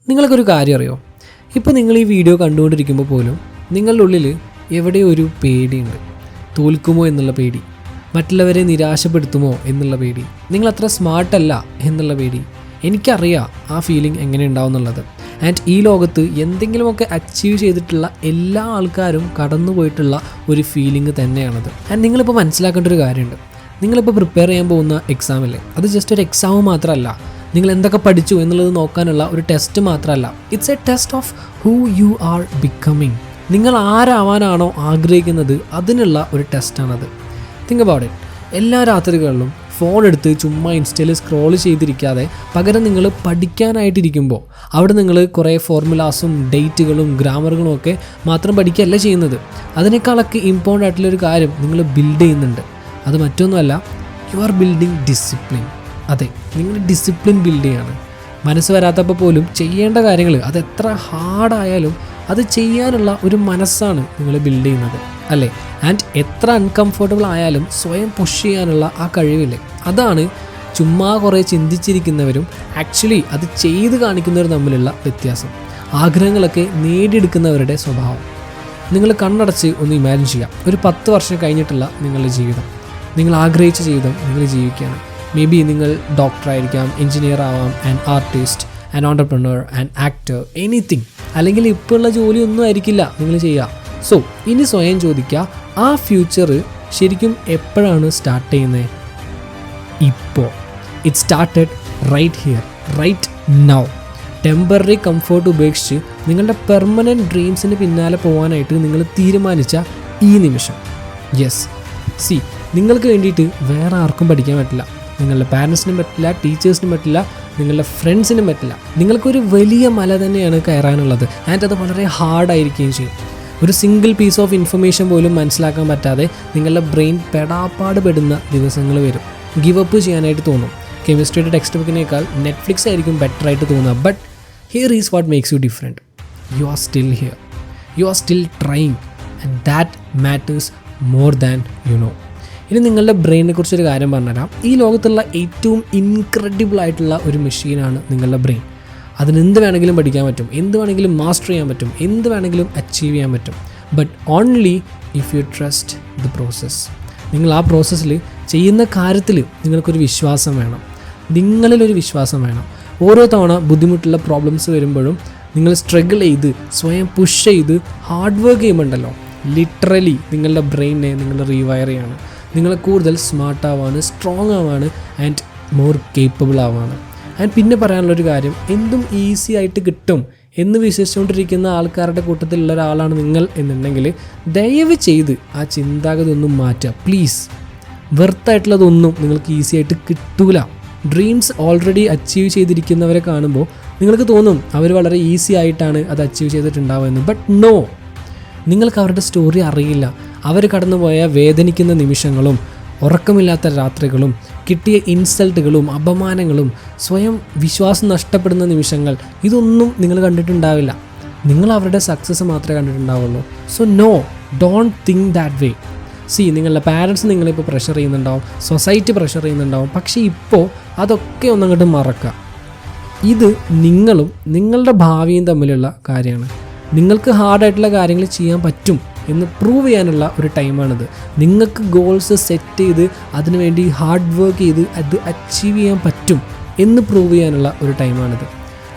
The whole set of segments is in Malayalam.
നിങ്ങൾക്കൊരു കാര്യം അറിയോ? ഇപ്പോൾ നിങ്ങൾ ഈ വീഡിയോ കണ്ടുകൊണ്ടിരിക്കുമ്പോൾ പോലും നിങ്ങളുടെ ഉള്ളിൽ എവിടെയോ ഒരു പേടിയുണ്ട്. തോൽക്കുമോ എന്നുള്ള പേടി, മറ്റുള്ളവരെ നിരാശപ്പെടുത്തുമോ എന്നുള്ള പേടി, നിങ്ങളത്ര സ്മാർട്ടല്ല എന്നുള്ള പേടി. എനിക്കറിയാം ആ ഫീലിംഗ് എങ്ങനെ ഉണ്ടാവും എന്നുള്ളത്. ആൻഡ് ഈ ലോകത്ത് എന്തെങ്കിലുമൊക്കെ അച്ചീവ് ചെയ്തിട്ടുള്ള എല്ലാ ആൾക്കാരും കടന്നു പോയിട്ടുള്ള ഒരു ഫീലിംഗ് തന്നെയാണത്. ആൻഡ് നിങ്ങളിപ്പോൾ മനസ്സിലാക്കേണ്ട ഒരു കാര്യമുണ്ട്. നിങ്ങളിപ്പോൾ പ്രിപ്പയർ ചെയ്യാൻ പോകുന്ന എക്സാമില്ലേ, അത് ജസ്റ്റ് ഒരു എക്സാം മാത്രമല്ല, നിങ്ങൾ എന്തൊക്കെ പഠിച്ചു എന്നുള്ളത് നോക്കാനുള്ള ഒരു ടെസ്റ്റ് മാത്രമല്ല. It's A test of who you are becoming. നിങ്ങൾ ആരാവാനാണോ ആഗ്രഹിക്കുന്നത് അതിനുള്ള ഒരു ടെസ്റ്റാണത്. Think about it. എല്ലാ രാത്രികളിലും ഫോൺ എടുത്ത് ചുമ്മാ ഇൻസ്റ്റയിൽ സ്ക്രോൾ ചെയ്തിരിക്കാതെ പകരം നിങ്ങൾ പഠിക്കാനായിട്ടിരിക്കുമ്പോൾ അവിടെ നിങ്ങൾ കുറേ ഫോർമുലാസും ഡേറ്റുകളും ഗ്രാമറുകളും ഒക്കെ മാത്രം പഠിക്കുകയല്ല ചെയ്യുന്നത്. അതിനേക്കാളൊക്കെ ഇമ്പോർട്ടൻ്റ് ആയിട്ടുള്ളൊരു കാര്യം നിങ്ങൾ ബിൽഡ് ചെയ്യുന്നുണ്ട്. അത് മറ്റൊന്നുമല്ല, യു ആർ ബിൽഡിങ് ഡിസിപ്ലിൻ. അതെ, നിങ്ങൾ ഡിസിപ്ലിൻ ബിൽഡ് ചെയ്യാണ്. മനസ്സ് വരാത്തപ്പോൾ പോലും ചെയ്യേണ്ട കാര്യങ്ങൾ അതെത്ര ഹാർഡായാലും അത് ചെയ്യാനുള്ള ഒരു മനസ്സാണ് നിങ്ങൾ ബിൽഡ് ചെയ്യുന്നത്, അല്ലേ? ആൻഡ് എത്ര അൺകംഫർട്ടബിൾ ആയാലും സ്വയം പുഷ് ചെയ്യാനുള്ള ആ കഴിവില്ലേ, അതാണ് ചുമ്മാ കുറേ ചിന്തിച്ചിരിക്കുന്നവരും ആക്ച്വലി അത് ചെയ്ത് കാണിക്കുന്നവരും തമ്മിലുള്ള വ്യത്യാസം. ആഗ്രഹങ്ങളൊക്കെ നേടിയെടുക്കുന്നവരുടെ സ്വഭാവം. നിങ്ങൾ കണ്ണടച്ച് ഒന്ന് ഇമാജിൻ ചെയ്യാം. ഒരു 10 വർഷം കഴിഞ്ഞിട്ടുള്ള നിങ്ങളുടെ ജീവിതം, നിങ്ങൾ ആഗ്രഹിച്ച ജീവിതം നിങ്ങൾ ജീവിക്കുകയാണ്. മേ ബി നിങ്ങൾ ഡോക്ടറായിരിക്കാം, എൻജിനീയർ ആവാം, and artist, and entrepreneur, and actor, anything. അല്ലെങ്കിൽ ഇപ്പോൾ ഉള്ള ജോലിയൊന്നും ആയിരിക്കില്ല നിങ്ങൾ ചെയ്യുക. സോ ഇനി സ്വയം ചോദിക്കുക, ആ ഫ്യൂച്ചർ ശരിക്കും എപ്പോഴാണ് സ്റ്റാർട്ട് ചെയ്യുന്നത്? ഇപ്പോൾ. It started right here, right now. Temporary comfort ഉപേക്ഷിച്ച് നിങ്ങളുടെ പെർമനൻറ്റ് ഡ്രീംസിന് പിന്നാലെ പോകാനായിട്ട് നിങ്ങൾ തീരുമാനിച്ച ഈ നിമിഷം. യെസ്, സി, നിങ്ങൾക്ക് വേണ്ടിയിട്ട് വേറെ ആർക്കും പഠിക്കാൻ പറ്റില്ല. നിങ്ങളുടെ പാരൻസിനും പറ്റില്ല, ടീച്ചേഴ്സിനും പറ്റില്ല, നിങ്ങളുടെ ഫ്രണ്ട്സിനും പറ്റില്ല. നിങ്ങൾക്കൊരു വലിയ മല തന്നെയാണ് കയറാനുള്ളത്. ആൻഡ് അത് വളരെ ഹാർഡായിരിക്കുകയും ചെയ്യും. ഒരു സിംഗിൾ പീസ് ഓഫ് ഇൻഫർമേഷൻ പോലും മനസ്സിലാക്കാൻ പറ്റാതെ നിങ്ങളുടെ ബ്രെയിൻ പെടാപ്പാട് പെടുന്ന ദിവസങ്ങൾ വരും. ഗിവ് അപ്പ് ചെയ്യാനായിട്ട് തോന്നും. കെമിസ്ട്രിയുടെ ടെക്സ്റ്റ് ബുക്കിനേക്കാൾ നെറ്റ്ഫ്ലിക്സ് ആയിരിക്കും ബെറ്റർ ആയിട്ട് തോന്നുക. But here is what makes you different. You are still here, you are still trying, and that matters more than you know. ഇനി നിങ്ങളുടെ ബ്രെയിനിനെ കുറിച്ചൊരു കാര്യം പറഞ്ഞുതരാം. ഈ ലോകത്തുള്ള ഏറ്റവും ഇൻക്രെഡിബിൾ ആയിട്ടുള്ള ഒരു മെഷീനാണ് നിങ്ങളുടെ ബ്രെയിൻ. അതിന് എന്ത് വേണമെങ്കിലും പഠിക്കാൻ പറ്റും, എന്ത് വേണമെങ്കിലും മാസ്റ്റർ ചെയ്യാൻ പറ്റും, എന്ത് വേണമെങ്കിലും അച്ചീവ് ചെയ്യാൻ പറ്റും. But only if you trust the process. നിങ്ങൾ ആ പ്രോസസ്സിൽ ചെയ്യുന്ന കാര്യത്തിൽ നിങ്ങൾക്കൊരു വിശ്വാസം വേണം, നിങ്ങളിലൊരു വിശ്വാസം വേണം. ഓരോ തവണ ബുദ്ധിമുട്ടുള്ള പ്രോബ്ലംസ് വരുമ്പോഴും നിങ്ങൾ സ്ട്രഗിൾ ചെയ്ത് സ്വയം പുഷ് ചെയ്ത് ഹാർഡ് വർക്ക് ചെയ്യുമ്പോണ്ടല്ലോ, ലിറ്ററലി നിങ്ങളുടെ ബ്രെയിനെ നിങ്ങൾ റീവയർ ചെയ്യാണ്. നിങ്ങൾ കൂടുതൽ സ്മാർട്ടാവാണ്, സ്ട്രോങ് ആവാണ്, ആൻഡ് മോർ കേപ്പബിൾ ആവാണ്. ആൻഡ് പിന്നെ പറയാനുള്ളൊരു കാര്യം, എന്തും ഈസി ആയിട്ട് കിട്ടും എന്ന് വിശ്വസിച്ചുകൊണ്ടിരിക്കുന്ന ആൾക്കാരുടെ കൂട്ടത്തിലുള്ള ഒരാളാണ് നിങ്ങൾ എന്നുണ്ടെങ്കിൽ ദയവ് ചെയ്ത് ആ ചിന്താഗതി ഒന്നും മാറ്റുക പ്ലീസ്. വെർത്തായിട്ടുള്ളതൊന്നും നിങ്ങൾക്ക് ഈസി ആയിട്ട് കിട്ടൂല. ഡ്രീംസ് ഓൾറെഡി അച്ചീവ് ചെയ്തിരിക്കുന്നവരെ കാണുമ്പോൾ നിങ്ങൾക്ക് തോന്നും അവർ വളരെ ഈസി ആയിട്ടാണ് അത് അച്ചീവ് ചെയ്തിട്ടുണ്ടാവുമെന്ന്. ബട്ട് നോ, നിങ്ങൾക്ക് അവരുടെ സ്റ്റോറി അറിയില്ല. അവർ കടന്നുപോയ വേദനിക്കുന്ന നിമിഷങ്ങളും ഉറക്കമില്ലാത്ത രാത്രികളും കിട്ടിയ ഇൻസൾട്ടുകളും അപമാനങ്ങളും സ്വയം വിശ്വാസം നഷ്ടപ്പെടുന്ന നിമിഷങ്ങൾ, ഇതൊന്നും നിങ്ങൾ കണ്ടിട്ടുണ്ടാവില്ല. നിങ്ങൾ അവരുടെ സക്സസ് മാത്രമേ കണ്ടിട്ടുണ്ടാവുള്ളൂ. So no, don't think that way. See, നിങ്ങളുടെ പാരൻസ് നിങ്ങളിപ്പോൾ പ്രഷർ ചെയ്യുന്നുണ്ടാവും, സൊസൈറ്റി പ്രഷർ ചെയ്യുന്നുണ്ടാവും. പക്ഷേ ഇപ്പോൾ അതൊക്കെ ഒന്നങ്ങോട്ട് മറക്കുക. ഇത് നിങ്ങളും നിങ്ങളുടെ ഭാവിയും തമ്മിലുള്ള കാര്യമാണ്. നിങ്ങൾക്ക് ഹാർഡായിട്ടുള്ള കാര്യങ്ങൾ ചെയ്യാൻ പറ്റും എന്ന് പ്രൂവ് ചെയ്യാനുള്ള ഒരു ടൈമാണിത്. നിങ്ങൾക്ക് ഗോൾസ് സെറ്റ് ചെയ്ത് അതിനുവേണ്ടി ഹാർഡ് വർക്ക് ചെയ്ത് അത് അച്ചീവ് ചെയ്യാൻ പറ്റും എന്ന് പ്രൂവ് ചെയ്യാനുള്ള ഒരു ടൈമാണിത്.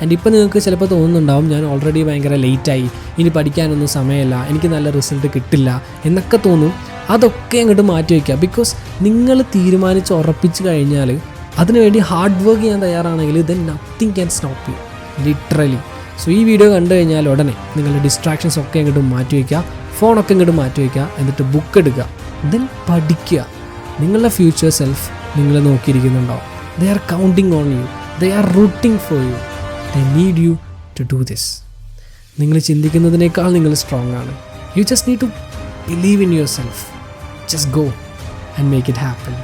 ആൻഡ് ഇപ്പോൾ നിങ്ങൾക്ക് ചിലപ്പോൾ തോന്നുന്നുണ്ടാവും, ഞാൻ ഓൾറെഡി ഭയങ്കര ലേറ്റായി, ഇനി പഠിക്കാനൊന്നും സമയമില്ല, എനിക്ക് നല്ല റിസൾട്ട് കിട്ടില്ല എന്നൊക്കെ തോന്നും. അതൊക്കെ അങ്ങോട്ട് മാറ്റി വയ്ക്കുക. ബിക്കോസ് നിങ്ങൾ തീരുമാനിച്ച് ഉറപ്പിച്ച് കഴിഞ്ഞാൽ അതിനുവേണ്ടി ഹാർഡ് വർക്ക് ചെയ്യാൻ തയ്യാറാണെങ്കിൽ then nothing can stop U, literally. So ഈ വീഡിയോ കണ്ടു കഴിഞ്ഞാൽ ഉടനെ നിങ്ങളുടെ ഡിസ്ട്രാക്ഷൻസ് ഒക്കെ അങ്ങോട്ട് മാറ്റി വയ്ക്കുക, ഫോണൊക്കെ ഇങ്ങോട്ട് മാറ്റി വയ്ക്കുക, എന്നിട്ട് ബുക്ക് എടുക്കുക, ദെൻ പഠിക്കുക. നിങ്ങളുടെ ഫ്യൂച്ചർ സെൽഫ് നിങ്ങളെ നോക്കിയിരിക്കുന്നുണ്ടാവും. They are counting on you, they are rooting for you, they need you to do this. നിങ്ങൾ ചിന്തിക്കുന്നതിനേക്കാൾ നിങ്ങൾ സ്ട്രോങ് ആണ്. You just need to believe in yourself. Just go and make it happen.